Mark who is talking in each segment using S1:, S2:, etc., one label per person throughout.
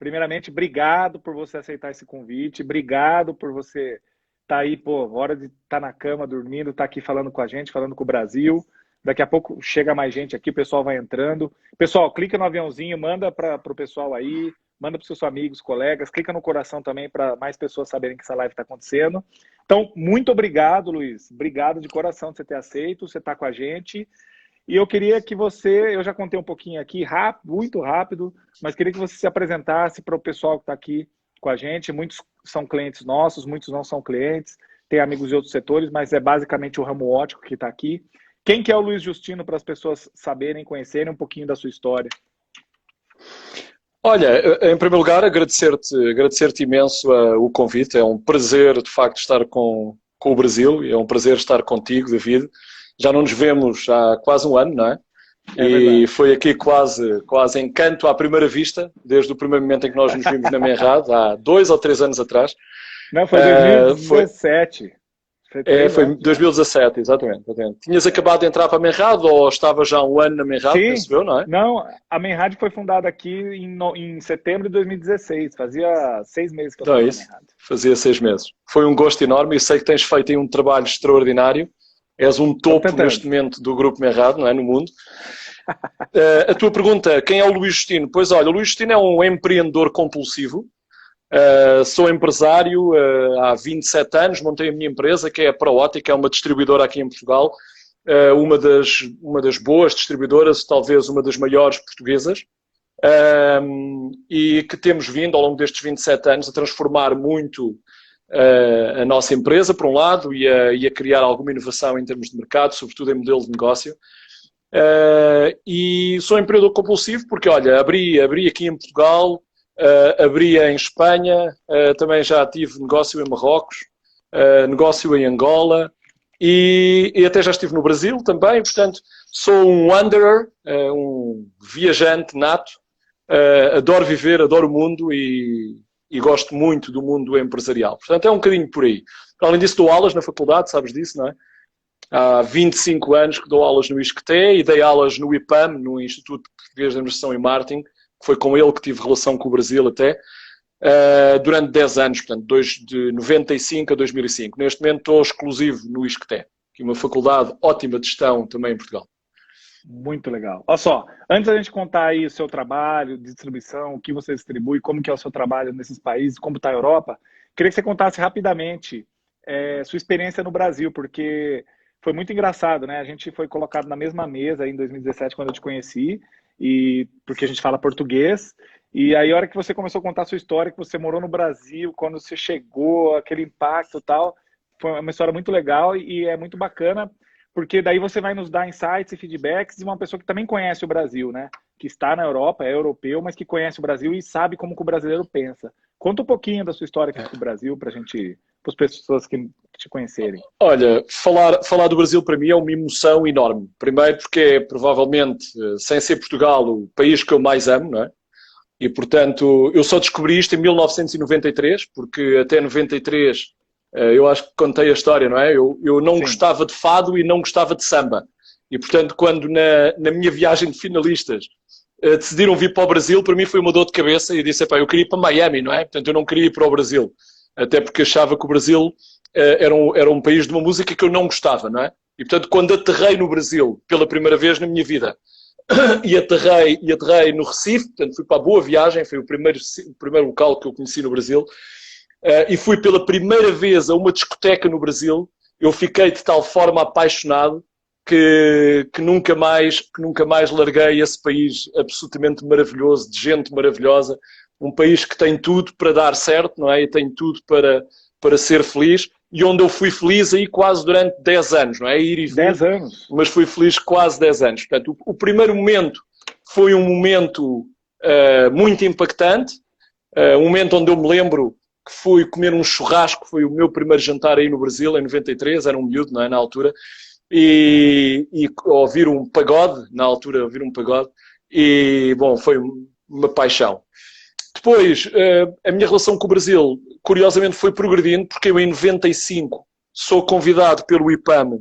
S1: primeiramente, obrigado por você aceitar esse convite, obrigado por você estar aí, pô, hora de estar na cama, dormindo, estar aqui falando com a gente, falando com o Brasil. Daqui a pouco chega mais gente aqui, o pessoal vai entrando. Pessoal, clica no aviãozinho, manda para o pessoal aí, manda para os seus amigos, colegas, clica no coração também para mais pessoas saberem que essa live está acontecendo. Então, muito obrigado, Luiz. Obrigado de coração de você ter aceito, você estar com a gente. E eu queria que você, eu já contei um pouquinho aqui, rápido, muito rápido, mas queria que você se apresentasse para o pessoal que está aqui com a gente. Muitos são clientes nossos, muitos não são clientes, tem amigos de outros setores, mas é basicamente o ramo ótico que está aqui. Quem que é o Luiz Justino para as pessoas saberem, conhecerem um pouquinho da sua história?
S2: Olha, em primeiro lugar, agradecer-te imenso o convite. É um prazer, de facto, estar com o Brasil. É um prazer estar contigo, David. Já não nos vemos há quase um ano, não é? E foi aqui quase em canto à primeira vista, desde o primeiro momento em que nós nos vimos na Menrad, há 2 ou 3 anos atrás.
S1: Não, foi 2017.
S2: Foi 2017, exatamente. Tinhas acabado de entrar para a Menrad ou estava já um ano na Menrad, penso eu, não é?
S1: Não, a Menrad foi fundada aqui em setembro de 2016. Fazia 6 meses que eu estava na Menrad.
S2: Fazia 6 meses. Foi um gosto enorme e sei que tens feito aí um trabalho extraordinário. És um topo neste momento do Grupo Menrad, não é? No mundo. A tua pergunta, quem é o Luís Justino? Pois olha, o Luís Justino é um empreendedor compulsivo. Sou empresário há 27 anos, montei a minha empresa, que é a ProOtica, é uma distribuidora aqui em Portugal, uma das boas distribuidoras, talvez uma das maiores portuguesas, e que temos vindo ao longo destes 27 anos a transformar muito a nossa empresa, por um lado, e a criar alguma inovação em termos de mercado, sobretudo em modelo de negócio. E sou empreendedor compulsivo porque, olha, abri aqui em Portugal, abri em Espanha, também já tive negócio em Marrocos, negócio em Angola e até já estive no Brasil também. Portanto, sou um wanderer, um viajante nato, adoro viver, adoro o mundo e gosto muito do mundo empresarial. Portanto, é um bocadinho por aí. Além disso, dou aulas na faculdade, sabes disso, não é? Há 25 anos que dou aulas no ISCTE e dei aulas no IPAM, no Instituto Português de Administração e Marketing, que foi com ele que tive relação com o Brasil até, durante 10 anos, portanto, de 95 a 2005. Neste momento estou exclusivo no ISCTE, que é uma faculdade ótima de gestão também em Portugal.
S1: Muito legal. Olha só, antes da gente contar aí o seu trabalho de distribuição, o que você distribui, como que é o seu trabalho nesses países, como está a Europa, queria que você contasse rapidamente sua experiência no Brasil, porque foi muito engraçado, né? A gente foi colocado na mesma mesa aí em 2017, quando eu te conheci, e porque a gente fala português, e aí a hora que você começou a contar a sua história, que você morou no Brasil, quando você chegou, aquele impacto e tal, foi uma história muito legal e é muito bacana, porque daí você vai nos dar insights e feedbacks de uma pessoa que também conhece o Brasil, né? Que está na Europa, é europeu, mas que conhece o Brasil e sabe como que o brasileiro pensa. Conta um pouquinho da sua história aqui com o Brasil, para as pessoas que te conhecerem.
S2: Olha, falar do Brasil para mim é uma emoção enorme. Primeiro porque é provavelmente, sem ser Portugal, o país que eu mais amo, não é? E, portanto, eu só descobri isto em 1993, porque até 93... eu acho que contei a história, não é? Eu não gostava de fado e não gostava de samba. E, portanto, quando na minha viagem de finalistas decidiram vir para o Brasil, para mim foi uma dor de cabeça e disse, eu queria ir para Miami, não é? Portanto, eu não queria ir para o Brasil. Até porque achava que o Brasil era um país de uma música que eu não gostava, não é? E, portanto, quando aterrei no Brasil pela primeira vez na minha vida e aterrei no Recife, portanto, fui para a Boa Viagem, foi o primeiro local que eu conheci no Brasil, e fui pela primeira vez a uma discoteca no Brasil, eu fiquei de tal forma apaixonado que nunca mais larguei esse país absolutamente maravilhoso, de gente maravilhosa, um país que tem tudo para dar certo, não é? E tem tudo para ser feliz, e onde eu fui feliz aí quase durante 10 anos, não é? Ir e vir,
S1: 10 anos.
S2: Mas fui feliz quase 10 anos. Portanto, o primeiro momento foi um momento muito impactante, um momento onde eu me lembro que fui comer um churrasco, foi o meu primeiro jantar aí no Brasil, em 93, era um miúdo, não é, na altura, e ouvir um pagode, na altura ouvir um pagode, e, bom, foi uma paixão. Depois, a minha relação com o Brasil, curiosamente, foi progredindo, porque eu em 95 sou convidado pelo IPAM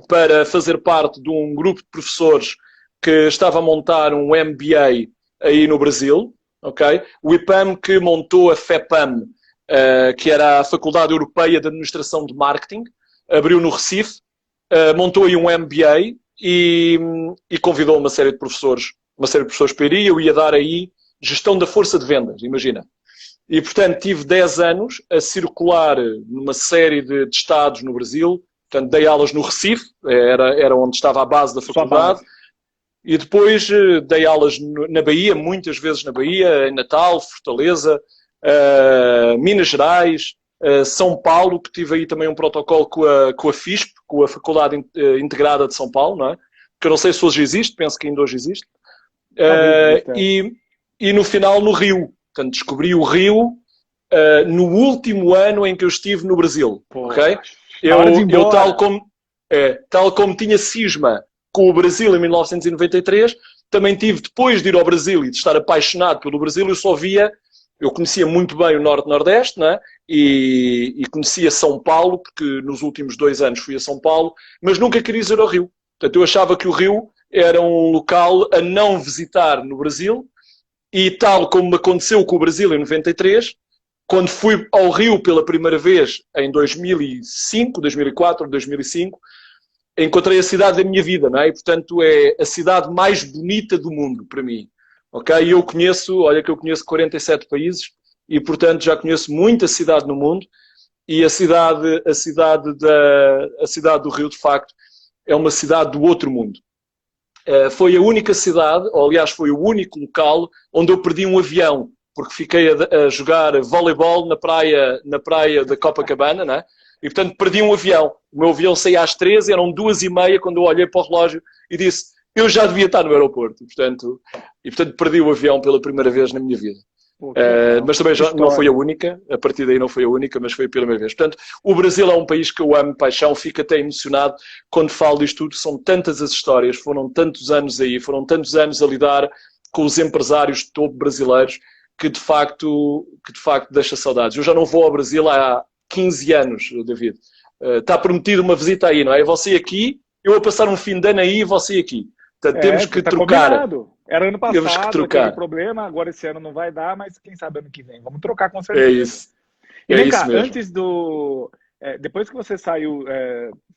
S2: para fazer parte de um grupo de professores que estava a montar um MBA aí no Brasil, ok? O IPAM que montou a FEPAM, que era a Faculdade Europeia de Administração de Marketing, abriu no Recife, montou aí um MBA e convidou uma série de professores para ir. Eu ia dar aí gestão da força de vendas, imagina. E, portanto, tive 10 anos a circular numa série de estados no Brasil. Portanto, dei aulas no Recife, era onde estava a base da faculdade. E depois dei aulas na Bahia, muitas vezes na Bahia, em Natal, Fortaleza, Minas Gerais, São Paulo, que tive aí também um protocolo com a FISP, com a Faculdade Integrada de São Paulo, não é? Que eu não sei se hoje existe, penso que ainda hoje existe. E no final no Rio. Portanto, descobri o Rio no último ano em que eu estive no Brasil. Ok? Eu tal como tinha cisma com o Brasil em 1993, também tive, depois de ir ao Brasil e de estar apaixonado pelo Brasil, eu conhecia muito bem o Norte-Nordeste, né? E conhecia São Paulo, porque nos últimos 2 anos fui a São Paulo, mas nunca queria ir ao Rio. Portanto, eu achava que o Rio era um local a não visitar no Brasil, e tal como me aconteceu com o Brasil em 93, quando fui ao Rio pela primeira vez em 2005, 2004, 2005, encontrei a cidade da minha vida, não é? E, portanto, é a cidade mais bonita do mundo, para mim. Ok? E eu conheço 47 países e, portanto, já conheço muita cidade no mundo, e a cidade do Rio, de facto, é uma cidade do outro mundo. Foi a única cidade, ou aliás foi o único local onde eu perdi um avião, porque fiquei a jogar voleibol na praia da Copacabana, né? E portanto perdi um avião. O meu avião saía às 13, eram 2h30 quando eu olhei para o relógio e disse, eu já devia estar no aeroporto. E portanto perdi o avião pela primeira vez na minha vida. Mas também já não foi a única, a partir daí não foi a única, mas foi a primeira vez. Portanto, o Brasil é um país que eu amo de paixão, fico até emocionado quando falo disto tudo. São tantas as histórias, foram tantos anos aí, foram tantos anos a lidar com os empresários de topo brasileiros, que de facto deixa saudades. Eu já não vou ao Brasil há 15 anos, David. Está prometido uma visita aí, não é? Você aqui, eu vou passar um fim de ano aí e você aqui. Portanto, temos que trocar.
S1: Combinado. Era ano passado,
S2: temos que trocar.
S1: Aquele problema, agora esse ano não vai dar, mas quem sabe ano que vem. Vamos trocar com certeza.
S2: É isso.
S1: E vem cá,
S2: mesmo.
S1: antes depois que você saiu,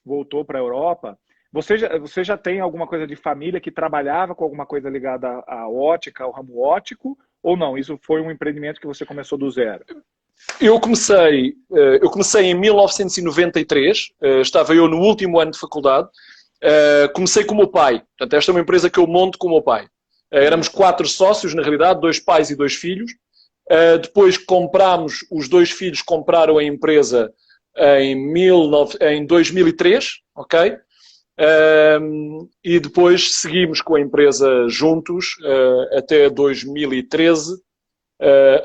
S1: voltou para a Europa, você já tem alguma coisa de família que trabalhava com alguma coisa ligada à ótica, ao ramo óptico, ou não? Isso foi um empreendimento que você começou do zero?
S2: Eu comecei em 1993, estava eu no último ano de faculdade, comecei com o meu pai. Portanto, esta é uma empresa que eu monto com o meu pai. Éramos 4 sócios, na realidade, 2 pais e 2 filhos. Depois os 2 filhos compraram a empresa em 2003, ok? E depois seguimos com a empresa juntos até 2013,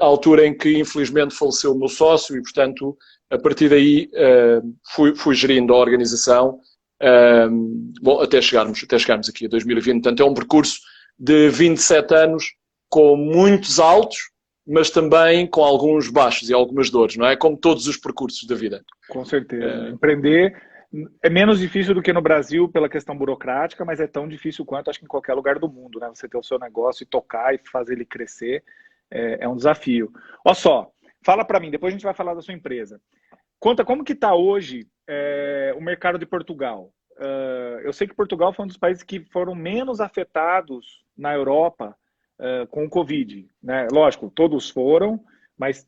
S2: a altura em que infelizmente faleceu o meu sócio e, portanto, a partir daí fui gerindo a organização até chegarmos aqui a 2020. Portanto, é um percurso de 27 anos com muitos altos, mas também com alguns baixos e algumas dores, não é? Como todos os percursos da vida.
S1: Com certeza. Empreender é menos difícil do que no Brasil pela questão burocrática, mas é tão difícil quanto, acho que em qualquer lugar do mundo, né? Você ter o seu negócio e tocar e fazer ele crescer é um desafio. Olha só, fala para mim, depois a gente vai falar da sua empresa. Conta como que está hoje o mercado de Portugal. Eu sei que Portugal foi um dos países que foram menos afetados na Europa com o Covid, né? Lógico, todos foram, mas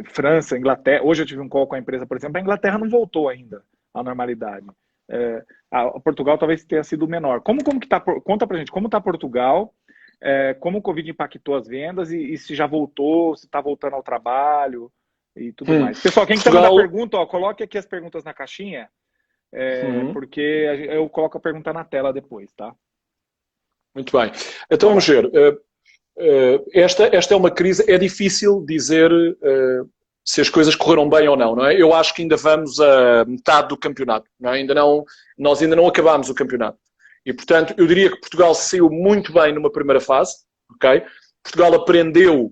S1: França, Inglaterra... Hoje eu tive um call com a empresa, por exemplo, a Inglaterra não voltou ainda à normalidade. Portugal talvez tenha sido menor. Como que tá, conta pra gente, como está Portugal, como o Covid impactou as vendas e se já voltou, se está voltando ao trabalho e tudo mais. Pessoal, quem quiser mandar pergunta, coloque aqui as perguntas na caixinha, porque eu coloco a pergunta na tela depois, tá?
S2: Muito bem. Então vamos ver. Esta é uma crise, é difícil dizer se as coisas correram bem ou não, não é? Eu acho que ainda vamos a metade do campeonato, não é? Nós ainda não acabámos o campeonato. E, portanto, eu diria que Portugal saiu muito bem numa primeira fase, ok? Portugal aprendeu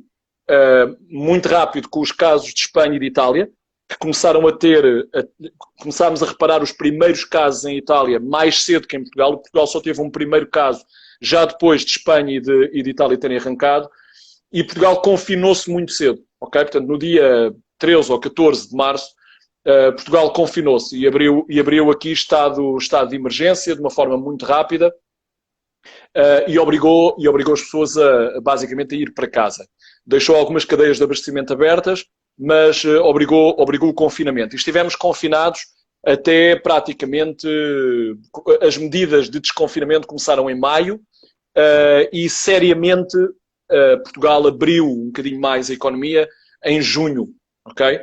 S2: muito rápido com os casos de Espanha e de Itália, que começámos a reparar os primeiros casos em Itália mais cedo que em Portugal. Portugal só teve um primeiro caso já depois de Espanha e de Itália terem arrancado. e Portugal confinou-se muito cedo, ok? Portanto, no dia 13 ou 14 de março, Portugal confinou-se e abriu aqui estado de emergência de uma forma muito rápida, e obrigou as pessoas basicamente a ir para casa. Deixou algumas cadeias de abastecimento abertas, mas obrigou o confinamento. E estivemos confinados até praticamente... As medidas de desconfinamento começaram em maio, e seriamente Portugal abriu um bocadinho mais a economia em junho, ok?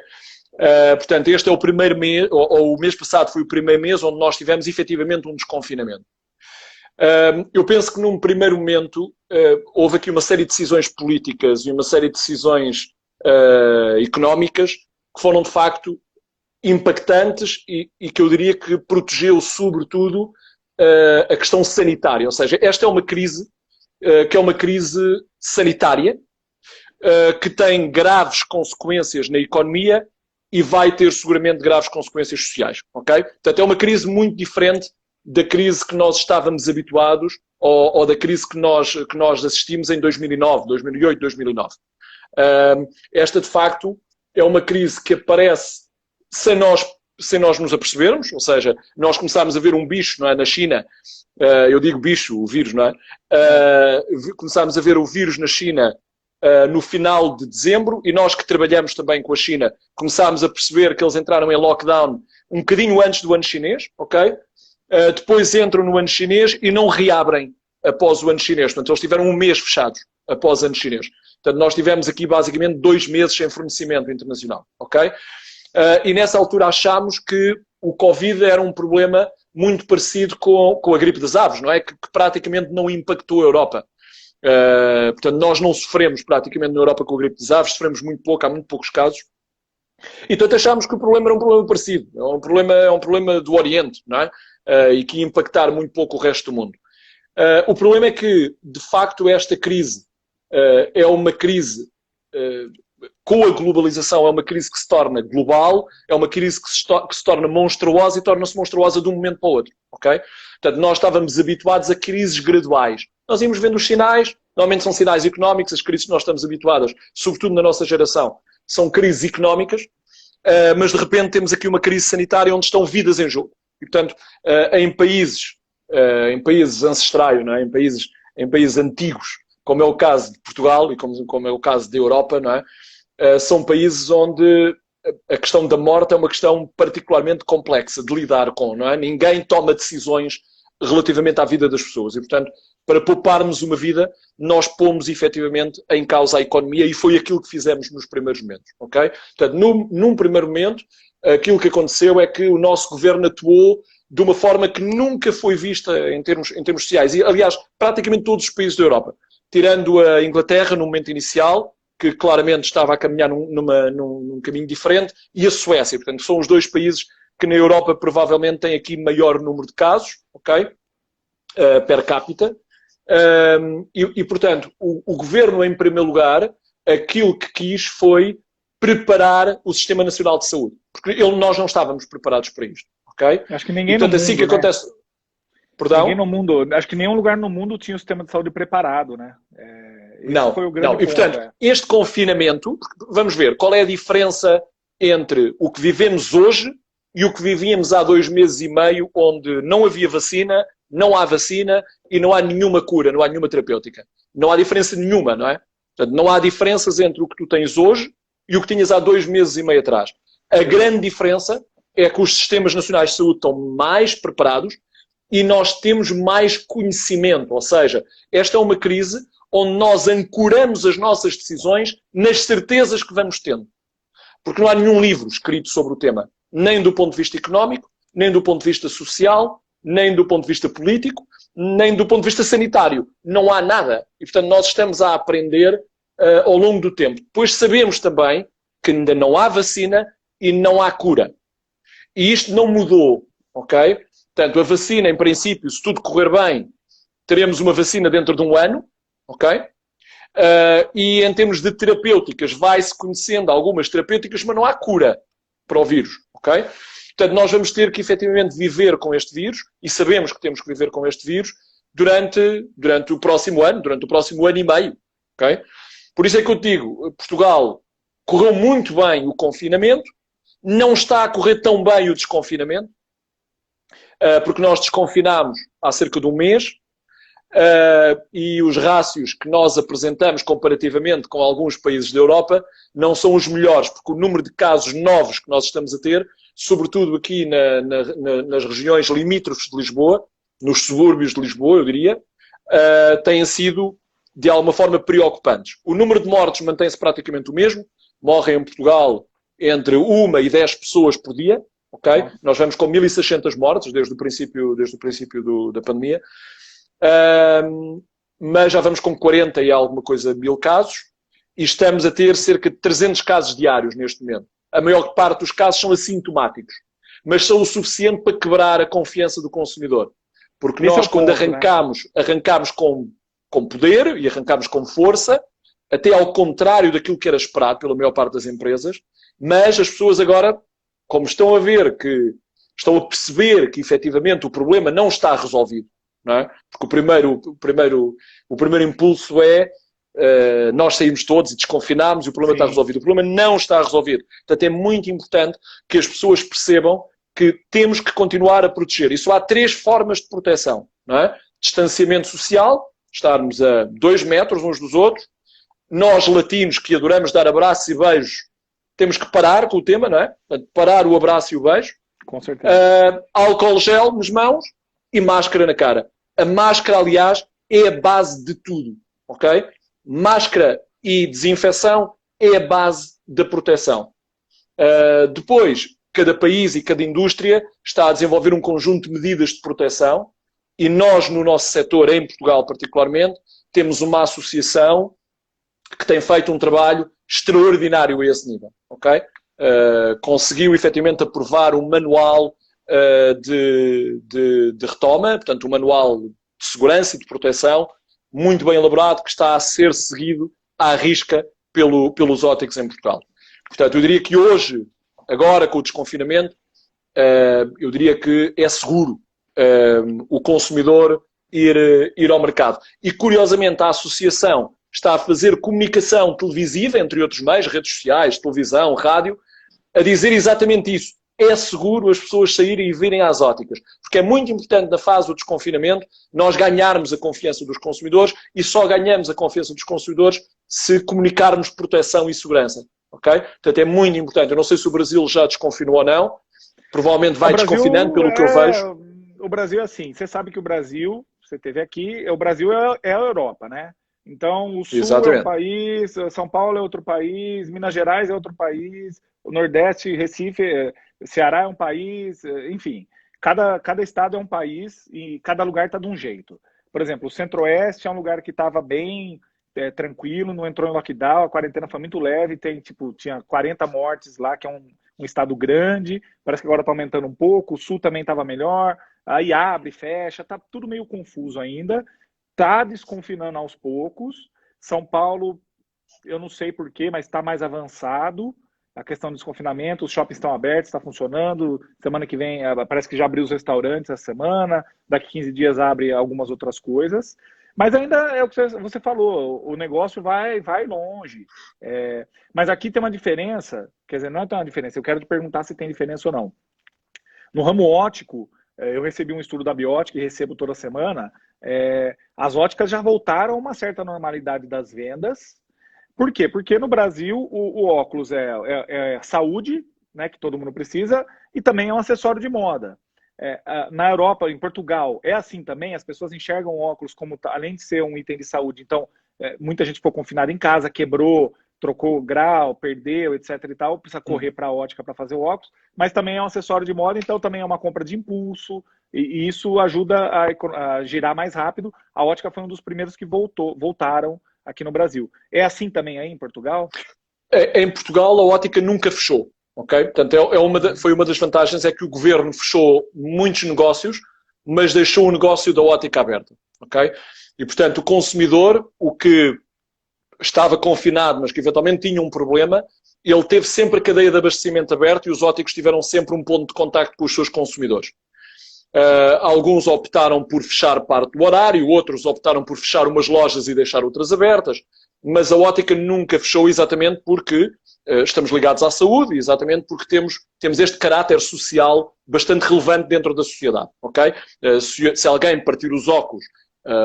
S2: Portanto, este é o primeiro mês, ou o mês passado foi o primeiro mês onde nós tivemos efetivamente um desconfinamento. Eu penso que num primeiro momento houve aqui uma série de decisões políticas e uma série de decisões económicas que foram de facto impactantes e que eu diria que protegeu sobretudo a questão sanitária. Ou seja, esta é uma crise que é uma crise sanitária que tem graves consequências na economia e vai ter seguramente graves consequências sociais. Ok? Portanto, é uma crise muito diferente da crise que nós estávamos habituados ou da crise que nós assistimos em 2009, 2008, 2009. Esta, de facto, é uma crise que aparece sem nós nos apercebermos, ou seja, nós começámos a ver um bicho, não é, na China, eu digo bicho, o vírus, não é? Começámos a ver o vírus na China no final de dezembro, e nós que trabalhamos também com a China começámos a perceber que eles entraram em lockdown um bocadinho antes do ano chinês, ok? Depois entram no ano chinês e não reabrem após o ano chinês. Portanto, eles tiveram um mês fechados após o ano chinês. Portanto, nós tivemos aqui basicamente 2 meses sem fornecimento internacional, ok? E nessa altura achámos que o Covid era um problema muito parecido com a gripe das aves, não é? Que praticamente não impactou a Europa. Portanto, nós não sofremos praticamente na Europa com a gripe das aves, sofremos muito pouco, há muito poucos casos. E portanto achámos que o problema era um problema parecido, é um problema do Oriente, não é? E que ia impactar muito pouco o resto do mundo. O problema é que, de facto, esta crise é uma crise com a globalização, é uma crise que se torna global, é uma crise que se torna monstruosa e torna-se monstruosa de um momento para o outro, ok? Portanto, nós estávamos habituados a crises graduais. Nós íamos vendo os sinais, normalmente são sinais económicos, as crises que nós estamos habituadas, sobretudo na nossa geração, são crises económicas, mas de repente temos aqui uma crise sanitária onde estão vidas em jogo. E, portanto, em países ancestrais, não é? Em países antigos, como é o caso de Portugal e como é o caso da Europa, não é? São países onde a questão da morte é uma questão particularmente complexa de lidar com, não é? Ninguém toma decisões relativamente à vida das pessoas e, portanto, para pouparmos uma vida, nós pomos efetivamente em causa a economia e foi aquilo que fizemos nos primeiros momentos, ok? Portanto, num primeiro momento, aquilo que aconteceu é que o nosso governo atuou de uma forma que nunca foi vista em termos sociais. E, aliás, praticamente todos os países da Europa, tirando a Inglaterra no momento inicial, que claramente estava a caminhar num caminho diferente, e a Suécia. Portanto, são os 2 países que na Europa provavelmente têm aqui maior número de casos, ok? Per capita. Portanto, o governo, em primeiro lugar, aquilo que quis foi preparar o Sistema Nacional de Saúde. Porque nós não estávamos preparados para isto, ok?
S1: Acho que ninguém
S2: portanto,
S1: no mundo,
S2: assim que acontece... Perdão?
S1: Ninguém no mundo, acho que nenhum lugar no mundo tinha o sistema de saúde preparado, né?
S2: Não,
S1: foi o grande
S2: não. E portanto, este confinamento, vamos ver qual é a diferença entre o que vivemos hoje e o que vivíamos há 2 meses e meio, onde não havia vacina, não há vacina e não há nenhuma cura, não há nenhuma terapêutica. Não há diferença nenhuma, não é? Portanto, não há diferenças entre o que tu tens hoje e o que tinhas há 2 meses e meio atrás. A grande diferença é que os sistemas nacionais de saúde estão mais preparados e nós temos mais conhecimento. Ou seja, esta é uma crise onde nós ancoramos as nossas decisões nas certezas que vamos tendo. Porque não há nenhum livro escrito sobre o tema, nem do ponto de vista económico, nem do ponto de vista social, nem do ponto de vista político, nem do ponto de vista sanitário. Não há nada. E, portanto, nós estamos a aprender ao longo do tempo. Depois sabemos também que ainda não há vacina e não há cura. E isto não mudou, ok? Portanto, a vacina, em princípio, se tudo correr bem, teremos uma vacina dentro de 1 ano, ok? E em termos de terapêuticas, vai-se conhecendo algumas terapêuticas, mas não há cura para o vírus, ok? Portanto, nós vamos ter que efetivamente viver com este vírus, e sabemos que temos que viver com este vírus durante o próximo ano e meio, ok? Por isso é que eu digo, Portugal correu muito bem o confinamento, não está a correr tão bem o desconfinamento, porque nós desconfinámos há cerca de um mês, e os rácios que nós apresentamos comparativamente com alguns países da Europa não são os melhores, porque o número de casos novos que nós estamos a ter, sobretudo aqui nas regiões limítrofes de Lisboa, nos subúrbios de Lisboa, eu diria, têm sido de alguma forma preocupantes. O número de mortes mantém-se praticamente o mesmo, morrem em Portugal entre 1 e 10 pessoas por dia, ok? Nós vamos com 1.600 mortes desde o princípio da pandemia, mas já vamos com 40 e alguma coisa mil casos e estamos a ter cerca de 300 casos diários neste momento. A maior parte dos casos são assintomáticos, mas são o suficiente para quebrar a confiança do consumidor. Porque nós, quando arrancámos com poder e arrancámos com força, até ao contrário daquilo que era esperado pela maior parte das empresas, mas as pessoas agora, como estão a perceber que efetivamente o problema não está resolvido, não é? Porque o primeiro impulso é nós saímos todos e desconfinámos e o problema está resolvido. O problema não está resolvido. Portanto, é muito importante que as pessoas percebam que temos que continuar a proteger. E só há 3 formas de proteção, não é? Distanciamento social, estarmos a 2 metros uns dos outros. Nós, latinos, que adoramos dar abraços e beijos, temos que parar com o tema, não é? Portanto, parar o abraço e o beijo.
S1: Com certeza.
S2: Álcool gel nas mãos e máscara na cara. A máscara, aliás, é a base de tudo, ok? Máscara e desinfecção é a base da proteção. Depois, cada país e cada indústria está a desenvolver um conjunto de medidas de proteção e nós, no nosso setor, em Portugal particularmente, temos uma associação que tem feito um trabalho extraordinário a esse nível, ok? Conseguiu efetivamente aprovar um manual de retoma, portanto um manual de segurança e de proteção muito bem elaborado que está a ser seguido à risca pelos óticos em Portugal. Portanto, eu diria que hoje, agora com o desconfinamento, eu diria que é seguro o consumidor ir ao mercado. E curiosamente a associação está a fazer comunicação televisiva, entre outros meios, redes sociais, televisão, rádio, a dizer exatamente isso. É seguro as pessoas saírem e virem às óticas. Porque é muito importante na fase do desconfinamento nós ganharmos a confiança dos consumidores e só ganhamos a confiança dos consumidores se comunicarmos proteção e segurança. Ok? Portanto, é muito importante. Eu não sei se o Brasil já desconfinou ou não. Provavelmente vai desconfinando, pelo que eu vejo.
S1: O Brasil é assim. Você sabe que o Brasil, você esteve aqui, o Brasil é a Europa, né? Então, o Sul
S2: Exatamente.
S1: é um país, São Paulo é outro país, Minas Gerais é outro país, o Nordeste, Recife, Ceará é um país, enfim. Cada estado é um país e cada lugar está de um jeito. Por exemplo, o Centro-Oeste é um lugar que estava bem tranquilo, não entrou em lockdown, a quarentena foi muito leve, tinha 40 mortes lá, que é um estado grande, parece que agora está aumentando um pouco, o Sul também estava melhor, aí abre, fecha, está tudo meio confuso ainda. Está desconfinando aos poucos. São Paulo, eu não sei porquê, mas está mais avançado. A questão do desconfinamento, os shoppings estão abertos, está funcionando. Semana que vem, parece que já abriu os restaurantes essa semana. Daqui 15 dias abre algumas outras coisas. Mas ainda é o que você falou, o negócio vai longe. Mas aqui tem uma diferença, quer dizer, não é tão uma diferença, eu quero te perguntar se tem diferença ou não. No ramo óptico, eu recebi um estudo da Biótica e recebo toda semana. As óticas já voltaram a uma certa normalidade das vendas. Por quê? Porque no Brasil o óculos é saúde, né, que todo mundo precisa, e também é um acessório de moda. Na Europa, em Portugal, é assim também, as pessoas enxergam o óculos como, além de ser um item de saúde, então muita gente ficou confinada em casa, quebrou, trocou grau, perdeu, etc e tal, precisa correr para a ótica para fazer o óculos, mas também é um acessório de moda, então também é uma compra de impulso, e isso ajuda a girar mais rápido. A ótica foi um dos primeiros que voltaram aqui no Brasil. É assim também aí em Portugal?
S2: Em Portugal a ótica nunca fechou, ok? Portanto, foi uma das vantagens, é que o governo fechou muitos negócios, mas deixou o negócio da ótica aberta, ok? E, portanto, o consumidor, o que estava confinado, mas que eventualmente tinha um problema, ele teve sempre a cadeia de abastecimento aberta e os óticos tiveram sempre um ponto de contacto com os seus consumidores. Alguns optaram por fechar parte do horário, outros optaram por fechar umas lojas e deixar outras abertas. mas a ótica nunca fechou exatamente porque estamos ligados à saúde, exatamente porque temos este caráter social bastante relevante dentro da sociedade, ok? Se alguém partir os óculos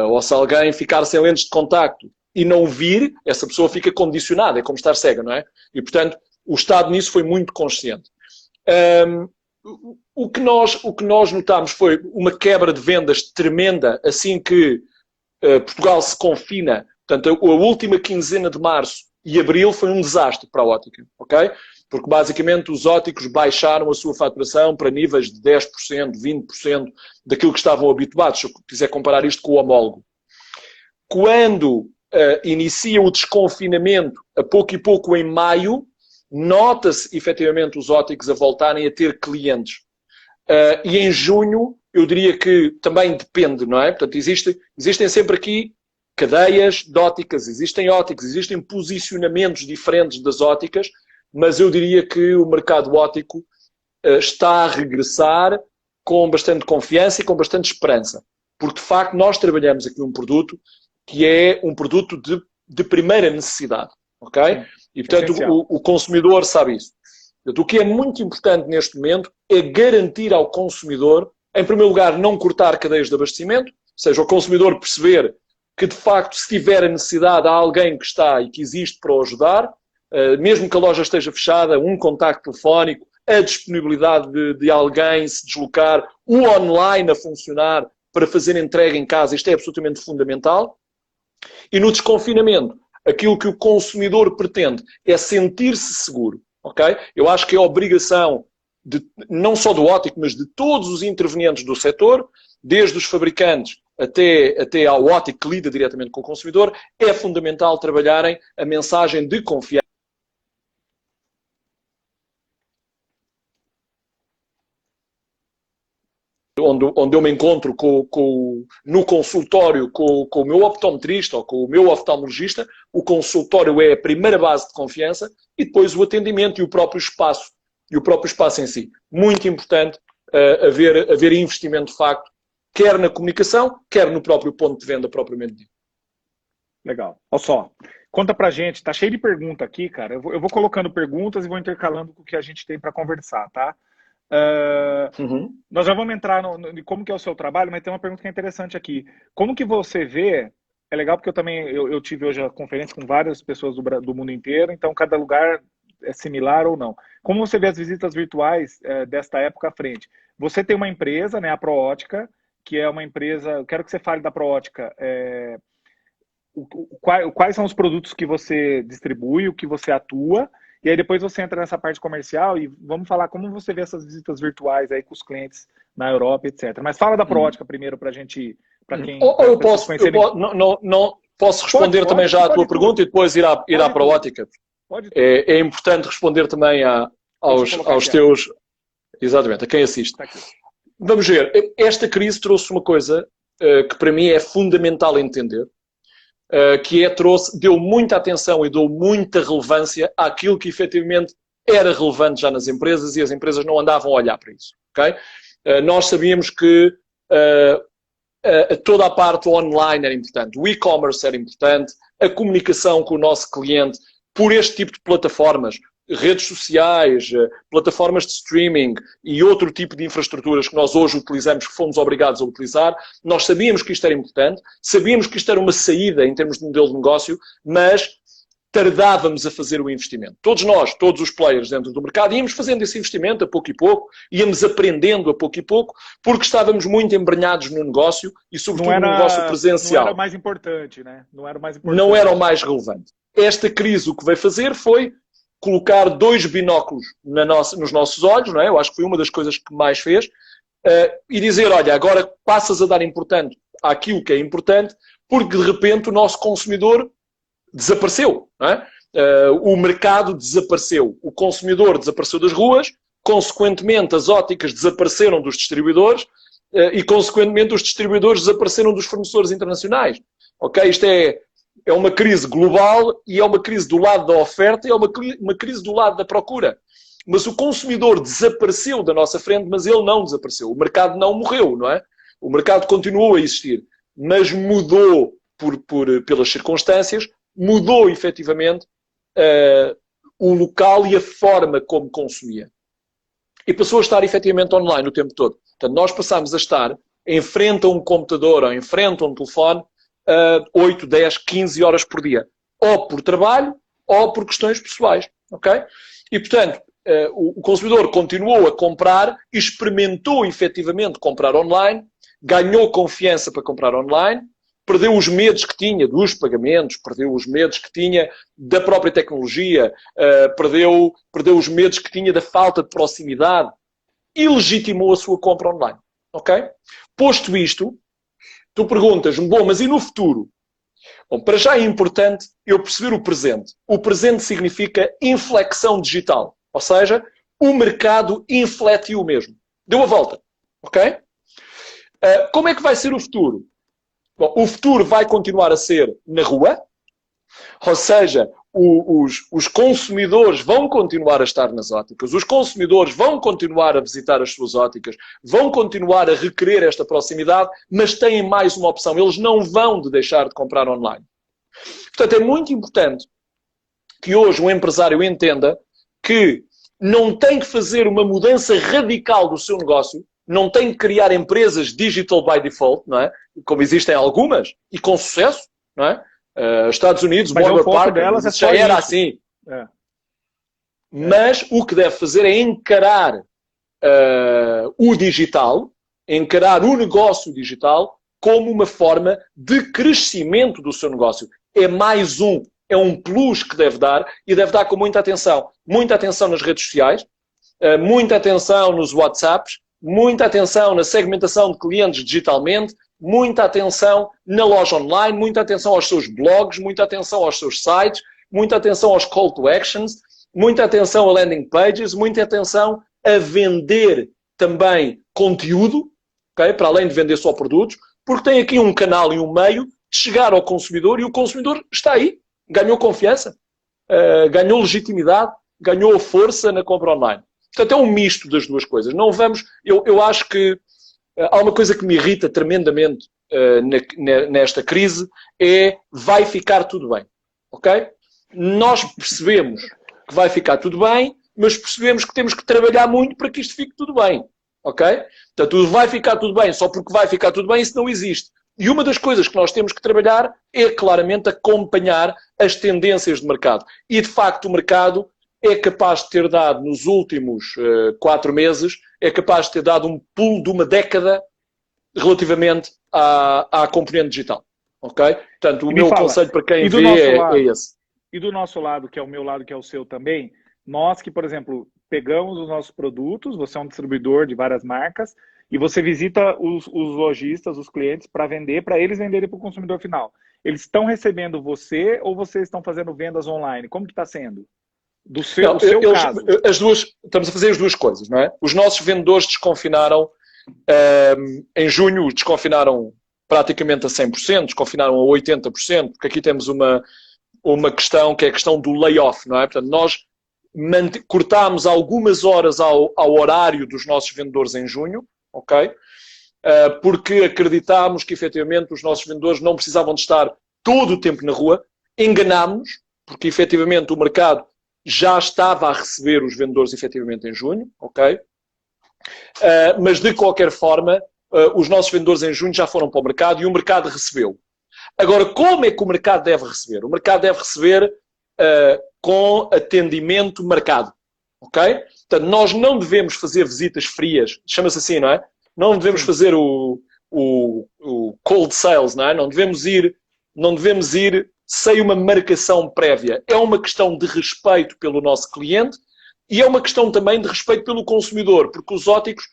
S2: ou se alguém ficar sem lentes de contacto e não vir, essa pessoa fica condicionada, é como estar cega, não é? E, portanto, o Estado nisso foi muito consciente. O que nós notámos foi uma quebra de vendas tremenda assim que Portugal se confina. Portanto, a última quinzena de março e abril foi um desastre para a ótica, ok? Porque basicamente os óticos baixaram a sua faturação para níveis de 10%, 20% daquilo que estavam habituados, se eu quiser comparar isto com o homólogo. Quando inicia o desconfinamento, a pouco e pouco em maio, nota-se efetivamente os óticos a voltarem a ter clientes. E em junho, eu diria que também depende, não é? Portanto, existem sempre aqui cadeias de óticas, existem óticos, existem posicionamentos diferentes das óticas, mas eu diria que o mercado óptico está a regressar com bastante confiança e com bastante esperança. Porque, de facto, nós trabalhamos aqui um produto que é um produto de primeira necessidade, ok? Sim. E, portanto, o consumidor sabe isso. Portanto, o que é muito importante neste momento é garantir ao consumidor, em primeiro lugar, não cortar cadeias de abastecimento, ou seja, o consumidor perceber que, de facto, se tiver a necessidade, há alguém que está e que existe para o ajudar, mesmo que a loja esteja fechada, um contacto telefónico, a disponibilidade de alguém se deslocar, o online a funcionar para fazer entrega em casa, isto é absolutamente fundamental. E no desconfinamento, aquilo que o consumidor pretende é sentir-se seguro, ok? Eu acho que é a obrigação, não só do óptico, mas de todos os intervenientes do setor, desde os fabricantes até ao óptico que lida diretamente com o consumidor, é fundamental trabalharem a mensagem de confiança. Onde eu me encontro no consultório com o meu optometrista ou com o meu oftalmologista, o consultório é a primeira base de confiança e depois o atendimento e o próprio espaço em si. Muito importante haver investimento de facto, quer na comunicação, quer no próprio ponto de venda propriamente dito.
S1: Legal. Olha só, conta pra gente, tá cheio de pergunta aqui, cara. Eu vou colocando perguntas e vou intercalando com o que a gente tem para conversar, tá? Nós já vamos entrar em como que é o seu trabalho, mas tem uma pergunta que é interessante aqui. Como que você vê, é legal porque eu tive hoje a conferência com várias pessoas do mundo inteiro, então cada lugar é similar ou não. Como você vê as visitas virtuais desta época à frente? Você tem uma empresa, né, a ProÓtica, que é uma empresa, eu quero que você fale da ProÓtica, quais são os produtos que você distribui, o que você atua, e aí depois você entra nessa parte comercial e vamos falar como você vê essas visitas virtuais aí com os clientes na Europa, etc. Mas fala da ProÓtica primeiro para gente, para quem...
S2: Eu posso responder também já à tua pergunta e depois ir à ProÓtica. É importante responder também aos teus... Exatamente, a quem assiste. Vamos ver, esta crise trouxe uma coisa que para mim é fundamental entender, que deu muita atenção e deu muita relevância àquilo que efetivamente era relevante já nas empresas e as empresas não andavam a olhar para isso. Okay? Nós sabíamos que toda a parte online era importante, o e-commerce era importante, a comunicação com o nosso cliente por este tipo de plataformas, redes sociais, plataformas de streaming e outro tipo de infraestruturas que nós hoje utilizamos, que fomos obrigados a utilizar. Nós sabíamos que isto era importante, sabíamos que isto era uma saída em termos de modelo de negócio, mas tardávamos a fazer o investimento. Todos nós, todos os players dentro do mercado, íamos fazendo esse investimento a pouco e pouco, íamos aprendendo a pouco e pouco, porque estávamos muito embrenhados no negócio e, sobretudo, no negócio presencial.
S1: Não era o mais importante, né?
S2: Não era o mais relevante. Esta crise o que veio fazer foi colocar dois binóculos nos nossos olhos, não é? Eu acho que foi uma das coisas que mais fez, e dizer, olha, agora passas a dar importante àquilo que é importante, porque de repente o nosso consumidor desapareceu, não é? O mercado desapareceu, o consumidor desapareceu das ruas, consequentemente as óticas desapareceram dos distribuidores e consequentemente os distribuidores desapareceram dos fornecedores internacionais. Ok? Isto é uma crise global e é uma crise do lado da oferta e é uma crise do lado da procura. Mas o consumidor desapareceu da nossa frente, mas ele não desapareceu. O mercado não morreu, não é? O mercado continuou a existir, mas mudou pelas circunstâncias mudou efetivamente o local e a forma como consumia. E passou a estar efetivamente online o tempo todo. Portanto, nós passámos a estar em frente a um computador ou em frente a um telefone 8, 10, 15 horas por dia. Ou por trabalho, ou por questões pessoais. Okay? E, portanto, o consumidor continuou a comprar, experimentou efetivamente comprar online, ganhou confiança para comprar online, perdeu os medos que tinha dos pagamentos, perdeu os medos que tinha da própria tecnologia, perdeu os medos que tinha da falta de proximidade e legitimou a sua compra online. Ok? Posto isto, tu perguntas-me, bom, mas e no futuro? Bom, para já é importante eu perceber o presente. O presente significa inflexão digital. Ou seja, o mercado infletiu mesmo. Deu a volta. Ok? Como é que vai ser o futuro? Bom, o futuro vai continuar a ser na rua, ou seja, os consumidores vão continuar a estar nas óticas, os consumidores vão continuar a visitar as suas óticas, vão continuar a requerer esta proximidade, mas têm mais uma opção. Eles não vão deixar de comprar online. Portanto, é muito importante que hoje o empresário entenda que não tem que fazer uma mudança radical do seu negócio, não tem que criar empresas digital by default, não é? Como existem algumas, e com sucesso, não é? Estados Unidos, Warner Parker, já era assim. É. Mas o que deve fazer é encarar o digital, encarar o negócio digital como uma forma de crescimento do seu negócio. É um plus que deve dar e deve dar com muita atenção. Muita atenção nas redes sociais, muita atenção nos WhatsApps, muita atenção na segmentação de clientes digitalmente, muita atenção na loja online, muita atenção aos seus blogs, muita atenção aos seus sites, muita atenção aos call to actions, muita atenção a landing pages, muita atenção a vender também conteúdo, okay? Para além de vender só produtos, porque tem aqui um canal e um meio de chegar ao consumidor e o consumidor está aí, ganhou confiança, ganhou legitimidade, ganhou força na compra online. Portanto, é um misto das duas coisas. Não vamos... Eu acho que há uma coisa que me irrita tremendamente nesta crise, vai ficar tudo bem. Ok? Nós percebemos que vai ficar tudo bem, mas percebemos que temos que trabalhar muito para que isto fique tudo bem. Ok? Portanto, vai ficar tudo bem só porque vai ficar tudo bem, isso não existe. E uma das coisas que nós temos que trabalhar é claramente acompanhar as tendências de mercado. E, de facto, o mercado é capaz de ter dado, nos últimos 4 meses, é capaz de ter dado um pulo de uma década relativamente à componente digital. Ok? Portanto, o meu conselho para quem vê é esse.
S1: E do nosso lado, que é o meu lado, que é o seu também, nós que, por exemplo, pegamos os nossos produtos, você é um distribuidor de várias marcas, e você visita os lojistas, os clientes, para vender, para eles venderem para o consumidor final. Eles estão recebendo você ou vocês estão fazendo vendas online? Como que está sendo? Do seu caso.
S2: Estamos a fazer as duas coisas, não é? Os nossos vendedores desconfinaram em junho, desconfinaram praticamente a 100%, desconfinaram a 80%, porque aqui temos uma questão que é a questão do layoff, não é? Portanto, nós cortámos algumas horas ao horário dos nossos vendedores em junho, ok? Porque acreditámos que efetivamente os nossos vendedores não precisavam de estar todo o tempo na rua. Enganámos-nos, porque efetivamente o mercado já estava a receber os vendedores efetivamente em junho, ok? Mas de qualquer forma, os nossos vendedores em junho já foram para o mercado e o mercado recebeu. Agora, como é que o mercado deve receber? O mercado deve receber com atendimento marcado, ok? Portanto, nós não devemos fazer visitas frias, chama-se assim, não é? Não devemos fazer o cold sales, não é? Não devemos ir sem uma marcação prévia. É uma questão de respeito pelo nosso cliente e é uma questão também de respeito pelo consumidor, porque os óticos,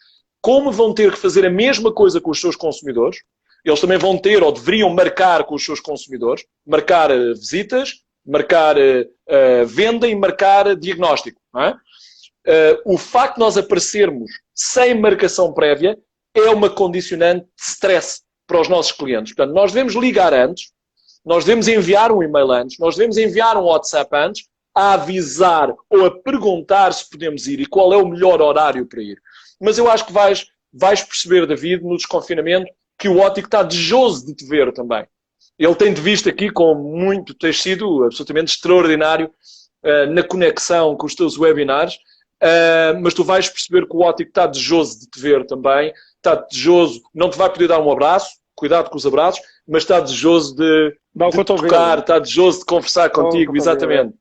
S2: como vão ter que fazer a mesma coisa com os seus consumidores, eles também vão ter ou deveriam marcar com os seus consumidores, marcar visitas, marcar venda e marcar diagnóstico. Não é? O facto de nós aparecermos sem marcação prévia é uma condicionante de stress para os nossos clientes. Portanto, nós devemos ligar antes, nós devemos enviar um e-mail antes, nós devemos enviar um WhatsApp antes, a avisar ou a perguntar se podemos ir e qual é o melhor horário para ir. Mas eu acho que vais perceber, David, no desconfinamento, que o ótico está desejoso de te ver também. Ele tem-te visto aqui com muito, tens sido absolutamente extraordinário na conexão com os teus webinars, mas tu vais perceber que o Ótico está desejoso de te ver também, está desejoso, não te vai poder dar um abraço, cuidado com os abraços, mas está desejoso de te tocar, está desejoso de conversar contigo, exatamente.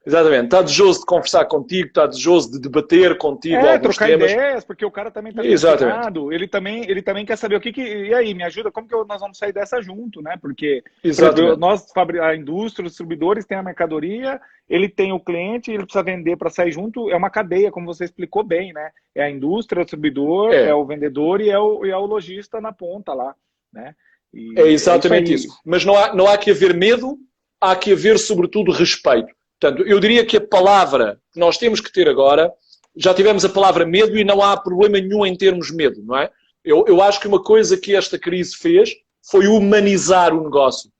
S2: Exatamente, está desejoso de conversar contigo, está desejoso de debater contigo alguns
S1: trocar
S2: temas.
S1: ideias, porque o cara também está preocupado, ele também quer saber e aí, me ajuda, como que nós vamos sair dessa junto, né? Porque nós, a indústria, os distribuidores têm a mercadoria, ele tem o cliente, ele precisa vender para sair junto, é uma cadeia, como você explicou bem, né? É a indústria, o distribuidor, é o vendedor e é o lojista na ponta lá, né? E
S2: é exatamente isso. Mas não há que haver medo, há que haver, sobretudo, respeito. Portanto, eu diria que a palavra que nós temos que ter agora, já tivemos a palavra medo e não há problema nenhum em termos medo, não é? Eu acho que uma coisa que esta crise fez foi humanizar o negócio.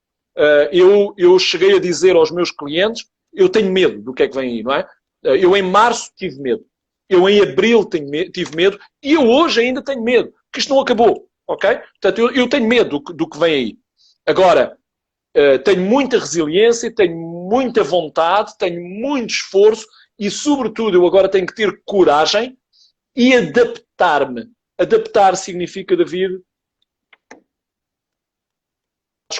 S2: Eu cheguei a dizer aos meus clientes, eu tenho medo do que é que vem aí, não é? Eu em março tive medo, eu em abril tive medo e eu hoje ainda tenho medo, porque isto não acabou, ok? Portanto, eu tenho medo do que vem aí. Agora, tenho muita resiliência, tenho muita vontade, tenho muito esforço e, sobretudo, eu agora tenho que ter coragem e adaptar-me. Adaptar significa, David,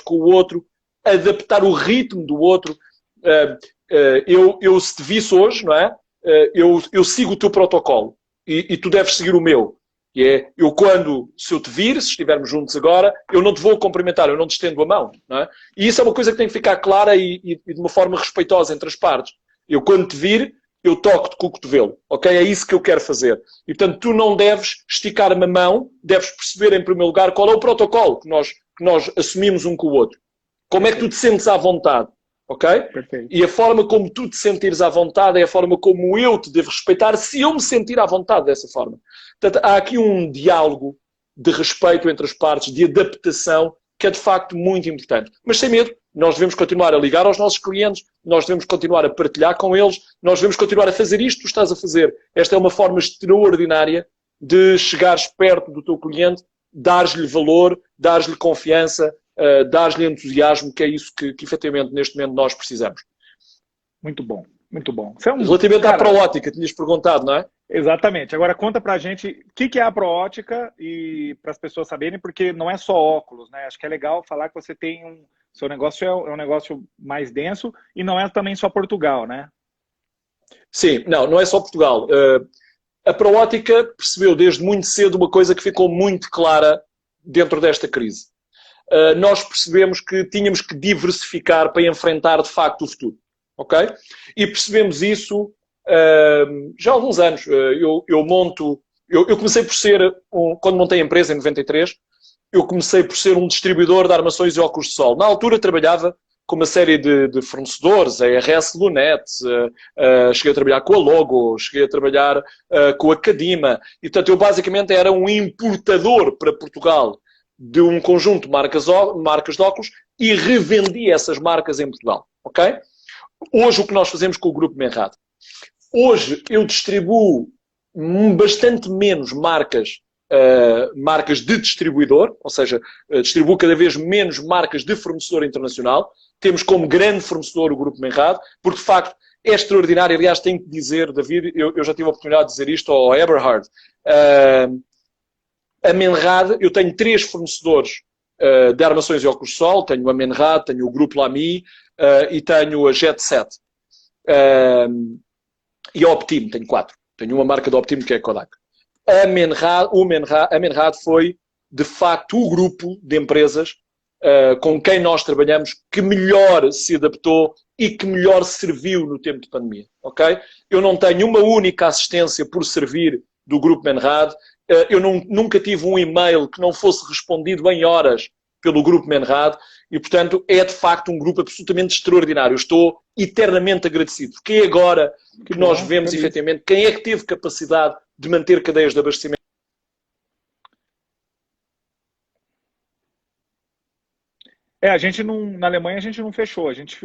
S2: com o outro, adaptar o ritmo do outro. Se te visse hoje, não é? Eu sigo o teu protocolo e tu deves seguir o meu. E se eu te vir, se estivermos juntos agora, eu não te vou cumprimentar, eu não te estendo a mão. Não é? E isso é uma coisa que tem que ficar clara e de uma forma respeitosa entre as partes. Eu, quando te vir, eu toco-te com o cotovelo. Ok? É isso que eu quero fazer. E, portanto, tu não deves esticar-me a mão, deves perceber, em primeiro lugar, qual é o protocolo que nós assumimos um com o outro. Como é que tu te sentes à vontade. Ok?
S1: Perfeito.
S2: E a forma como tu te sentires à vontade é a forma como eu te devo respeitar se eu me sentir à vontade dessa forma. Portanto, há aqui um diálogo de respeito entre as partes, de adaptação, que é de facto muito importante. Mas sem medo, nós devemos continuar a ligar aos nossos clientes, nós devemos continuar a partilhar com eles, nós devemos continuar a fazer isto que tu estás a fazer. Esta é uma forma extraordinária de chegares perto do teu cliente, dares-lhe valor, dares-lhe confiança, dares-lhe entusiasmo, que é isso que efetivamente neste momento nós precisamos.
S1: Muito bom, muito bom.
S2: Relativamente à Proótica, tinhas perguntado, não é?
S1: Exatamente. Agora conta pra gente o que é a Proótica e para as pessoas saberem, porque não é só óculos, né? Acho que é legal falar que você tem seu negócio é um negócio mais denso e não é também só Portugal, né?
S2: Sim, não é só Portugal. A Proótica percebeu desde muito cedo uma coisa que ficou muito clara dentro desta crise. Nós percebemos que tínhamos que diversificar para enfrentar de facto o futuro, ok? E percebemos isso já há alguns anos. Eu comecei por ser, quando montei a empresa em 93, eu comecei por ser um distribuidor de armações e óculos de sol. Na altura trabalhava com uma série de fornecedores, a RS Lunet, cheguei a trabalhar com a Logo, cheguei a trabalhar com a Cadima, e portanto eu basicamente era um importador para Portugal de um conjunto de marcas de óculos e revendia essas marcas em Portugal, ok? Hoje o que nós fazemos com o Grupo Menrad? Hoje eu distribuo bastante menos marcas de distribuidor, ou seja, distribuo cada vez menos marcas de fornecedor internacional. Temos como grande fornecedor o Grupo Menrad, porque de facto é extraordinário. Aliás, tenho que dizer, David, eu já tive a oportunidade de dizer isto ao Eberhard. A Menrad, eu tenho 3 fornecedores de armações e óculos de sol. Tenho a Menrad, tenho o Grupo Lamy e tenho a Jet Set. E a Optime, tenho 4. Tenho uma marca da Optime que é a Kodak. A Menrad foi, de facto, o grupo de empresas com quem nós trabalhamos que melhor se adaptou e que melhor serviu no tempo de pandemia. Okay? Eu não tenho uma única assistência por servir do Grupo Menrad. Eu nunca tive um e-mail que não fosse respondido em horas pelo Grupo Menrad e, portanto, é de facto um grupo absolutamente extraordinário. Eu estou eternamente agradecido, porque é agora que nós vemos, efetivamente, quem é que teve capacidade de manter cadeias de abastecimento.
S1: A gente na Alemanha a gente não fechou, a gente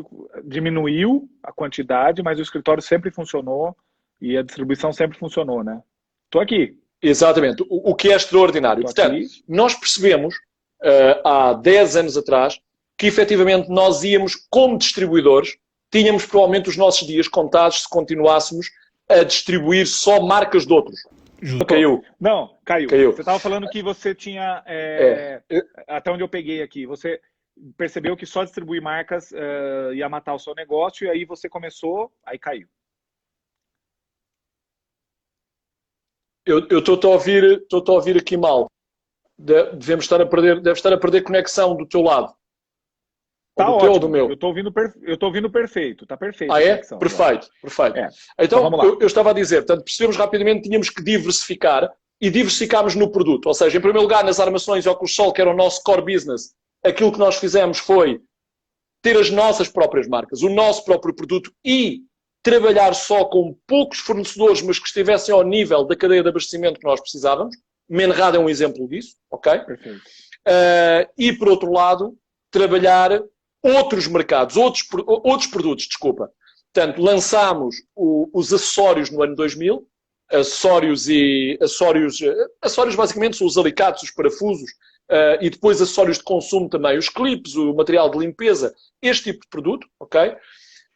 S1: diminuiu a quantidade, mas o escritório sempre funcionou e a distribuição sempre funcionou, né? Estou aqui.
S2: Exatamente, o que é extraordinário. Portanto, nós percebemos há 10 anos atrás que efetivamente nós íamos, como distribuidores, tínhamos provavelmente os nossos dias contados se continuássemos a distribuir só marcas de outros.
S1: Caiu. Não, caiu.
S2: Caiu.
S1: Você estava falando que você tinha, até onde eu peguei aqui, você percebeu que só distribuir marcas ia matar o seu negócio, e aí você começou, aí caiu.
S2: Eu estou a ouvir aqui mal. Deve estar a perder conexão do teu lado.
S1: Tá
S2: do
S1: ótimo.
S2: Teu ou do meu.
S1: Eu estou ouvindo perfeito. Está perfeito.
S2: Ah, é? Perfeito. Então, eu estava a dizer, portanto, percebemos rapidamente que tínhamos que diversificar e diversificámos no produto. Ou seja, em primeiro lugar, nas armações e óculos de sol, que era o nosso core business, aquilo que nós fizemos foi ter as nossas próprias marcas, o nosso próprio produto e trabalhar só com poucos fornecedores, mas que estivessem ao nível da cadeia de abastecimento que nós precisávamos. Menrad é um exemplo disso, ok?
S1: Perfeito.
S2: E, por outro lado, trabalhar outros mercados, outros produtos, desculpa. Portanto, lançámos os acessórios no ano 2000, acessórios basicamente são os alicates, os parafusos, e depois acessórios de consumo também, os clipes, o material de limpeza, este tipo de produto, ok?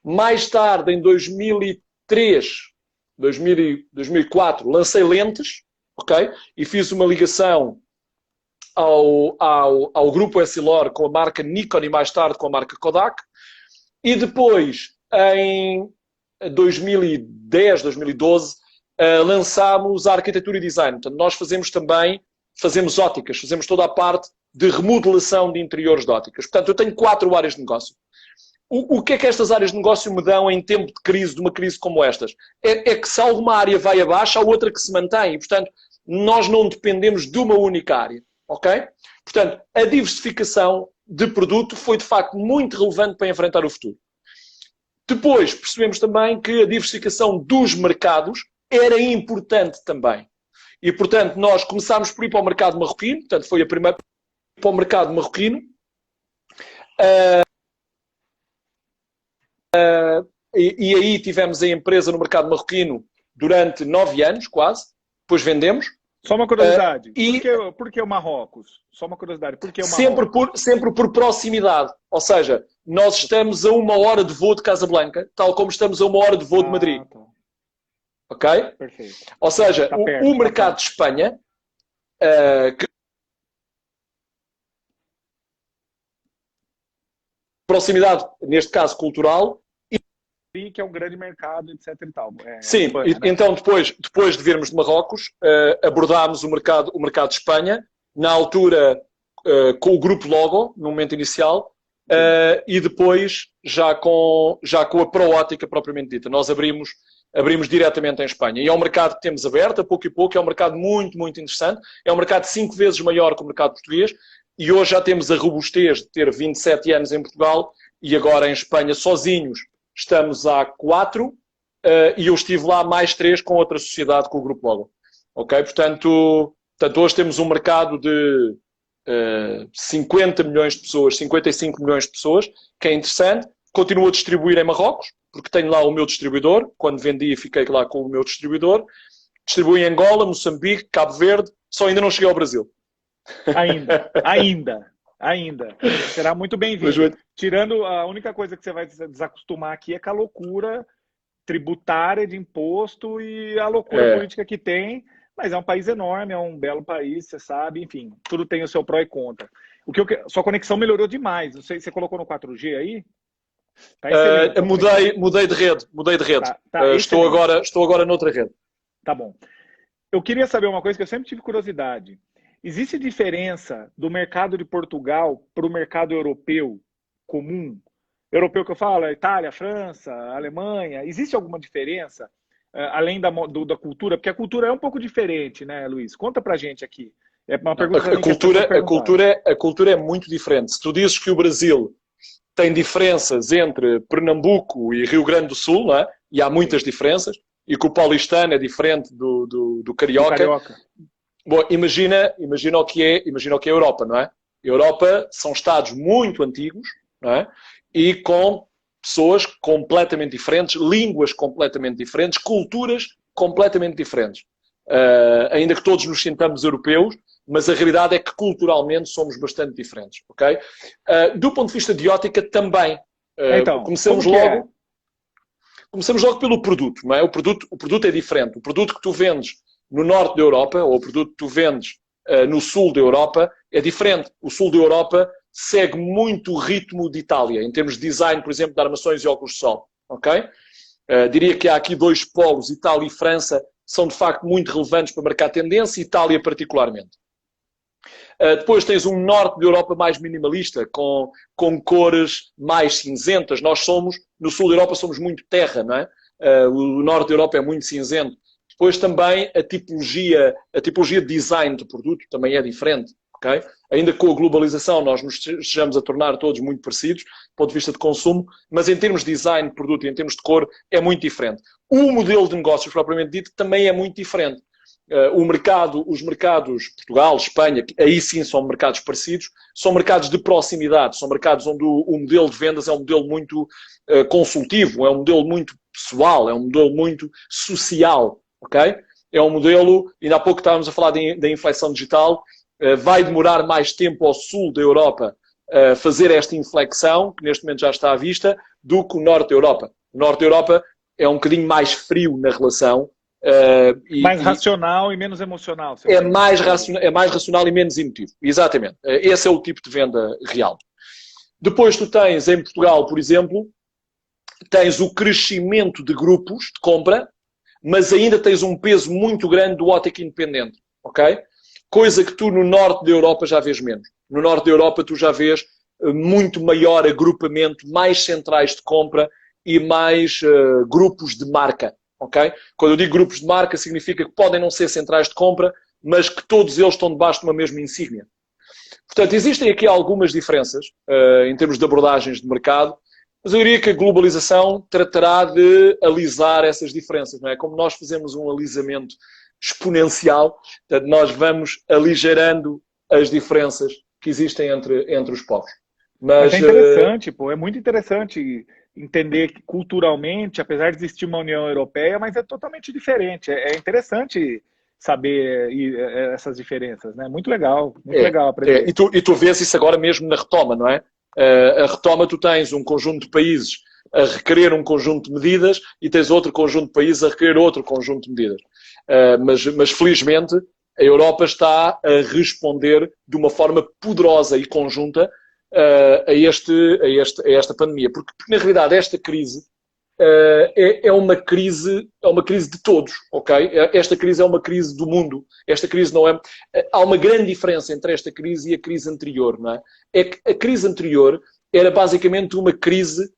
S2: Mais tarde, em 2003, 2004, lancei lentes, ok? E fiz uma ligação ao grupo Essilor com a marca Nikon e mais tarde com a marca Kodak. E depois, em 2010, 2012, lançámos a arquitetura e design. Portanto, nós fazemos óticas, fazemos toda a parte de remodelação de interiores de óticas. Portanto, eu tenho 4 áreas de negócio. O que é que estas áreas de negócio me dão em tempo de crise, de uma crise como estas? É que se alguma área vai abaixo, há outra que se mantém. E, portanto, nós não dependemos de uma única área. Ok? Portanto, a diversificação de produto foi, de facto, muito relevante para enfrentar o futuro. Depois, percebemos também que a diversificação dos mercados era importante também. E, portanto, nós começámos por ir para o mercado marroquino. Portanto, foi a primeira para o mercado marroquino. E aí tivemos a empresa no mercado marroquino durante 9 anos, quase. Depois vendemos.
S1: Só uma curiosidade. Por que o Marrocos? Só uma curiosidade. Por que o
S2: Marrocos? Sempre por proximidade. Ou seja, nós estamos a 1 hora de voo de Casablanca, tal como estamos a 1 hora de voo de Madrid. Tá. Ok?
S1: Perfeito.
S2: Ou seja, o mercado de Espanha, proximidade, neste caso cultural,
S1: que é um grande mercado, etc. E tal.
S2: Sim, Espanha, né? Então depois de virmos de Marrocos, abordámos o mercado de Espanha, na altura com o grupo Logo, no momento inicial, e depois já com a Pro-Ótica propriamente dita. Nós abrimos diretamente em Espanha. E é um mercado que temos aberto, a pouco e pouco, é um mercado muito, muito interessante. É um mercado 5 vezes maior que o mercado português, e hoje já temos a robustez de ter 27 anos em Portugal, e agora em Espanha sozinhos estamos há 4, e eu estive lá mais 3 com outra sociedade, com o Grupo Logo. Ok? Portanto, hoje temos um mercado de 50 milhões de pessoas, 55 milhões de pessoas, que é interessante. Continuo a distribuir em Marrocos, porque tenho lá o meu distribuidor. Quando vendi, fiquei lá com o meu distribuidor. Distribuo em Angola, Moçambique, Cabo Verde. Só ainda não cheguei ao Brasil.
S1: Ainda. Será muito bem-vindo. Tirando, a única coisa que você vai desacostumar aqui é com a loucura tributária de imposto e a loucura política que tem. Mas é um país enorme, é um belo país, você sabe. Enfim, tudo tem o seu pró e contra. Sua conexão melhorou demais. Você colocou no 4G aí?
S2: Tá mudei de rede. Estou agora noutra rede.
S1: Tá bom. Eu queria saber uma coisa que eu sempre tive curiosidade. Existe diferença do mercado de Portugal para o mercado europeu comum? Europeu que eu falo, Itália, França, Alemanha. Existe alguma diferença, além da cultura? Porque a cultura é um pouco diferente, né, Luiz? Conta pra gente aqui. É uma pergunta
S2: a cultura é muito diferente. Se tu dizes que o Brasil tem diferenças entre Pernambuco e Rio Grande do Sul, não é? E há muitas diferenças, e que o paulistano é diferente do carioca. Bom, imagina o que é a Europa, não é? A Europa são estados muito antigos, não é? E com pessoas completamente diferentes, línguas completamente diferentes, culturas completamente diferentes. Ainda que todos nos sintamos europeus, mas a realidade é que culturalmente somos bastante diferentes, ok? Do ponto de vista de ótica também.
S1: Então,
S2: Começamos
S1: como que é?
S2: logo. Começamos logo pelo produto, não é? O produto é diferente. O produto que tu vendes no norte da Europa, ou o produto que tu vendes no sul da Europa, é diferente. O sul da Europa segue muito o ritmo de Itália, em termos de design, por exemplo, de armações e óculos de sol, ok? Diria que há aqui dois polos, Itália e França, são de facto muito relevantes para marcar tendência, Itália particularmente. Depois tens um norte da Europa mais minimalista, com cores mais cinzentas. Nós somos, no sul da Europa, somos muito terra, não é? O norte da Europa é muito cinzento. Depois também a tipologia de design do produto também é diferente, ok? Ainda com a globalização nós nos estejamos a tornar todos muito parecidos, do ponto de vista de consumo, mas em termos de design de produto e em termos de cor é muito diferente. O modelo de negócios propriamente dito também é muito diferente. Os mercados, Portugal, Espanha, aí sim são mercados parecidos, são mercados de proximidade, são mercados onde o modelo de vendas é um modelo muito consultivo, é um modelo muito pessoal, é um modelo muito social, ok? É um modelo, ainda há pouco estávamos a falar da inflexão digital, vai demorar mais tempo ao sul da Europa a fazer esta inflexão, que neste momento já está à vista, do que o norte da Europa. O norte da Europa é um bocadinho mais frio na relação,
S1: Mais racional e menos emocional.
S2: É mais racional e menos emotivo. Exatamente. Esse é o tipo de venda real. Depois tu tens, em Portugal, por exemplo, tens o crescimento de grupos de compra, mas ainda tens um peso muito grande do ótica independente. Ok? Coisa que tu no norte da Europa já vês menos. No norte da Europa tu já vês muito maior agrupamento, mais centrais de compra e mais grupos de marca. Okay? Quando eu digo grupos de marca, significa que podem não ser centrais de compra, mas que todos eles estão debaixo de uma mesma insígnia. Portanto, existem aqui algumas diferenças em termos de abordagens de mercado, mas eu diria que a globalização tratará de alisar essas diferenças. Não é? Como nós fazemos um alisamento exponencial, portanto, nós vamos aligerando as diferenças que existem entre os povos.
S1: Mas é interessante, pô, é muito interessante entender que culturalmente, apesar de existir uma União Europeia, mas é totalmente diferente. É interessante saber essas diferenças, né? Muito legal aprender.
S2: E tu vês isso agora mesmo na retoma, não é? A retoma, tu tens um conjunto de países a requerer um conjunto de medidas e tens outro conjunto de países a requerer outro conjunto de medidas. Mas felizmente a Europa está a responder de uma forma poderosa e conjunta a esta pandemia. Porque na realidade esta crise é uma crise de todos, ok? Esta crise é uma crise do mundo. Esta crise não é... Há uma grande diferença entre esta crise e a crise anterior, não é? É que a crise anterior era basicamente uma crise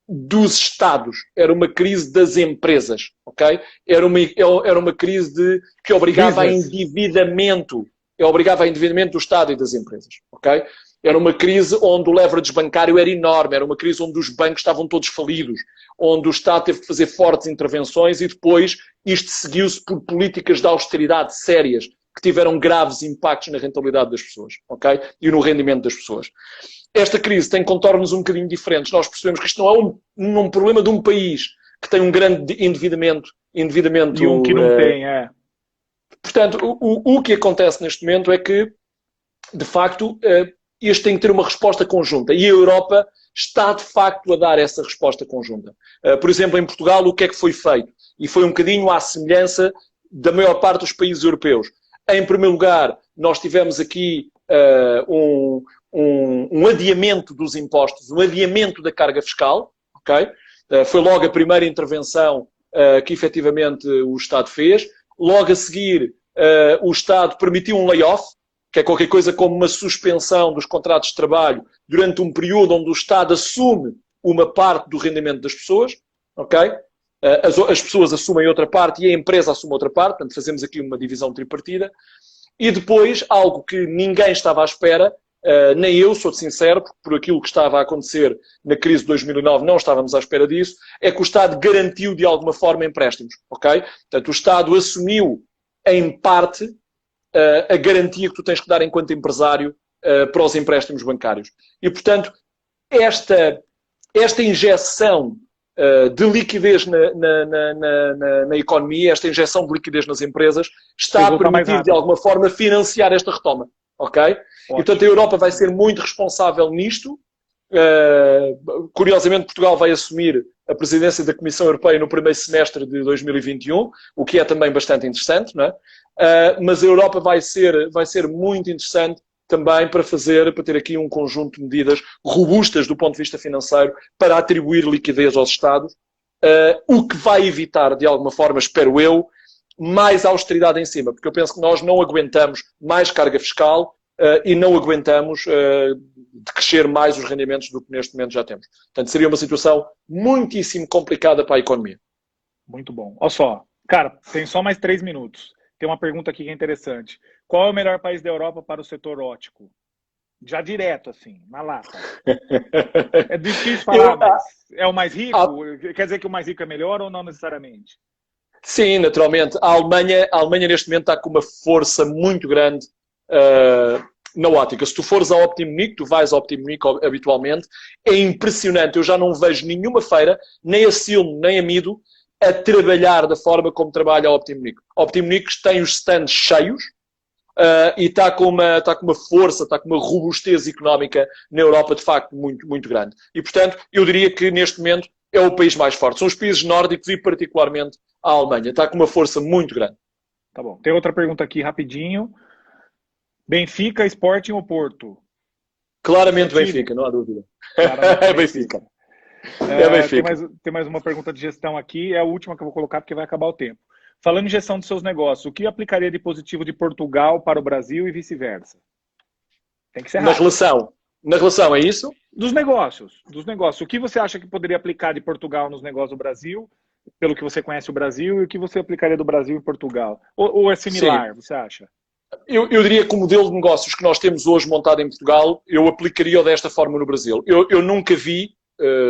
S2: dos Estados, era uma crise das empresas, ok? Era uma crise que obrigava a endividamento do Estado e das empresas, ok? Era uma crise onde o leverage bancário era enorme, era uma crise onde os bancos estavam todos falidos, onde o Estado teve que fazer fortes intervenções e depois isto seguiu-se por políticas de austeridade sérias que tiveram graves impactos na rentabilidade das pessoas, ok? E no rendimento das pessoas. Esta crise tem contornos um bocadinho diferentes. Nós percebemos que isto não é um problema de um país que tem um grande endividamento.
S1: E um que não tem,
S2: Portanto, o que acontece neste momento é que, de facto, este tem que ter uma resposta conjunta. E a Europa está, de facto, a dar essa resposta conjunta. Por exemplo, em Portugal, o que é que foi feito? E foi um bocadinho à semelhança da maior parte dos países europeus. Em primeiro lugar, nós tivemos aqui um adiamento dos impostos, um adiamento da carga fiscal, ok? Foi logo a primeira intervenção que efetivamente o Estado fez. Logo a seguir, o Estado permitiu um layoff, que é qualquer coisa como uma suspensão dos contratos de trabalho durante um período onde o Estado assume uma parte do rendimento das pessoas, ok? As pessoas assumem outra parte e a empresa assume outra parte, portanto fazemos aqui uma divisão tripartida. E depois, algo que ninguém estava à espera, nem eu, sou sincero, porque por aquilo que estava a acontecer na crise de 2009 não estávamos à espera disso, é que o Estado garantiu de alguma forma empréstimos, ok? Portanto, o Estado assumiu em parte a garantia que tu tens que dar enquanto empresário para os empréstimos bancários. E, portanto, esta injeção de liquidez na economia, esta injeção de liquidez nas empresas, está a permitir, de alguma forma, financiar esta retoma. Ok? E, portanto, a Europa vai ser muito responsável nisto. Curiosamente, Portugal vai assumir a presidência da Comissão Europeia no primeiro semestre de 2021, o que é também bastante interessante, não é? Mas a Europa vai ser muito interessante também para ter aqui um conjunto de medidas robustas do ponto de vista financeiro para atribuir liquidez aos Estados, o que vai evitar, de alguma forma, espero eu, mais austeridade em cima, porque eu penso que nós não aguentamos mais carga fiscal e não aguentamos de crescer mais os rendimentos do que neste momento já temos. Portanto, seria uma situação muitíssimo complicada para a economia.
S1: Muito bom. Olha só, cara, tem só mais 3 minutos. Tem uma pergunta aqui que é interessante. Qual é o melhor país da Europa para o setor óptico? Já direto, assim, na lata. É difícil falar, mas é o mais rico? Quer dizer que o mais rico é melhor ou não necessariamente?
S2: Sim, naturalmente. A Alemanha neste momento está com uma força muito grande na ótica. Se tu fores ao Optimic, tu vais ao Optimic habitualmente, é impressionante. Eu já não vejo nenhuma feira, nem a Silmo, nem a Mido, a trabalhar da forma como trabalha a Optimic. A Optimic tem os stands cheios e está com uma força, está com uma robustez económica na Europa, de facto, muito, muito grande. E, portanto, eu diria que neste momento é o país mais forte. São os países nórdicos e, particularmente, a Alemanha. Está com uma força muito grande.
S1: Tá bom. Tem outra pergunta aqui, rapidinho. Benfica, Sporting ou Porto?
S2: Claramente Benfica, não há dúvida. É Benfica.
S1: Tem mais uma pergunta de gestão aqui, é a última que eu vou colocar porque vai acabar o tempo. Falando em gestão dos seus negócios, o que aplicaria de positivo de Portugal para o Brasil e vice-versa? Tem que ser rápido.
S2: Na relação, é isso?
S1: Dos negócios. O que você acha que poderia aplicar de Portugal nos negócios do Brasil, pelo que você conhece o Brasil, e o que você aplicaria do Brasil em Portugal? Ou é similar, você acha?
S2: Eu diria que o modelo de negócios que nós temos hoje montado em Portugal, eu aplicaria desta forma no Brasil. Eu nunca vi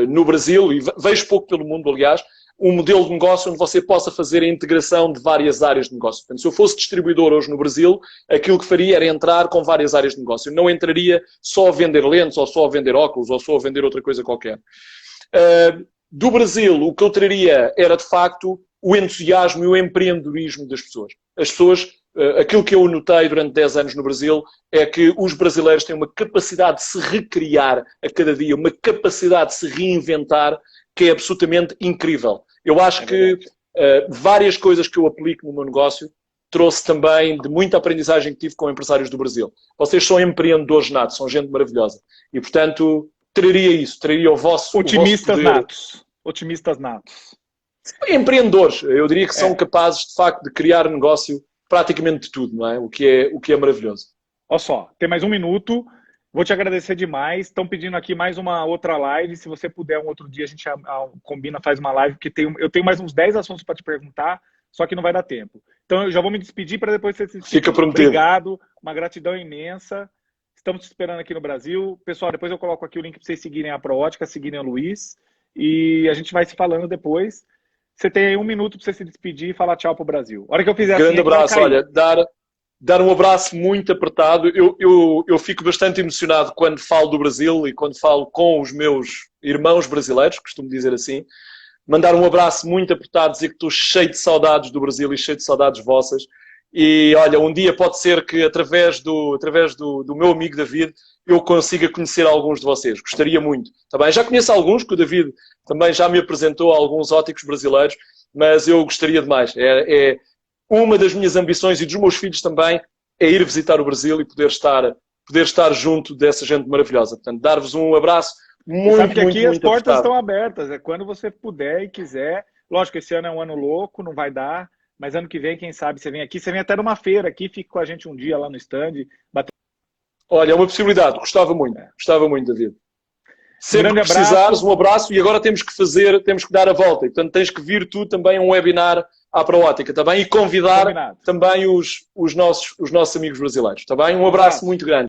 S2: no Brasil, e vejo pouco pelo mundo, aliás, um modelo de negócio onde você possa fazer a integração de várias áreas de negócio. Portanto, se eu fosse distribuidor hoje no Brasil, aquilo que faria era entrar com várias áreas de negócio. Eu não entraria só a vender lentes, ou só a vender óculos, ou só a vender outra coisa qualquer. Do Brasil, o que eu traria era, de facto, o entusiasmo e o empreendedorismo das pessoas. As pessoas, aquilo que eu notei durante 10 anos no Brasil é que os brasileiros têm uma capacidade de se recriar a cada dia, uma capacidade de se reinventar que é absolutamente incrível. Eu acho que várias coisas que eu aplico no meu negócio trouxe também de muita aprendizagem que tive com empresários do Brasil. Vocês são empreendedores natos, são gente maravilhosa. E, portanto, traria o vosso...
S1: Otimistas natos. Otimistas natos.
S2: Empreendedores. Eu diria que são capazes, de facto, de criar negócio praticamente de tudo, não é? O que é maravilhoso.
S1: Olha só, tem mais 1 minuto. Vou te agradecer demais. Estão pedindo aqui mais uma outra live. Se você puder, um outro dia a gente combina, faz uma live, porque eu tenho mais uns 10 assuntos para te perguntar, só que não vai dar tempo. Então eu já vou me despedir para depois você se despedir.
S2: Fica prometido.
S1: Obrigado, uma gratidão imensa. Estamos te esperando aqui no Brasil. Pessoal, depois eu coloco aqui o link para vocês seguirem a Proótica, seguirem o Luiz. E a gente vai se falando depois. Você tem aí 1 minuto para você se despedir e falar tchau para o Brasil. A hora que eu fizer
S2: grande abraço, olha, dar um abraço muito apertado. Eu fico bastante emocionado quando falo do Brasil e quando falo com os meus irmãos brasileiros, costumo dizer assim. Mandar um abraço muito apertado, dizer que estou cheio de saudades do Brasil e cheio de saudades vossas. E olha, um dia pode ser que através do meu amigo David eu consiga conhecer alguns de vocês. Gostaria muito. Tá bem? Já conheço alguns, que o David também já me apresentou a alguns óticos brasileiros, mas eu gostaria de mais. Uma das minhas ambições e dos meus filhos também é ir visitar o Brasil e poder estar junto dessa gente maravilhosa. Portanto, dar-vos um abraço muito,
S1: sabe que aqui
S2: muito,
S1: as
S2: muito
S1: portas
S2: apertado.
S1: estão abertas. É quando você puder e quiser. Lógico, esse ano é um ano louco, não vai dar. Mas ano que vem, quem sabe, você vem aqui. Você vem até numa feira aqui, fica com a gente um dia lá no stand.
S2: Olha, é uma possibilidade. Gostava muito, David. Sempre que precisares, um abraço. E agora temos que dar a volta. E, portanto, tens que vir tu também a um webinar à Proótica, tá bem? E convidar também os nossos amigos brasileiros, tá bem? Um abraço muito grande.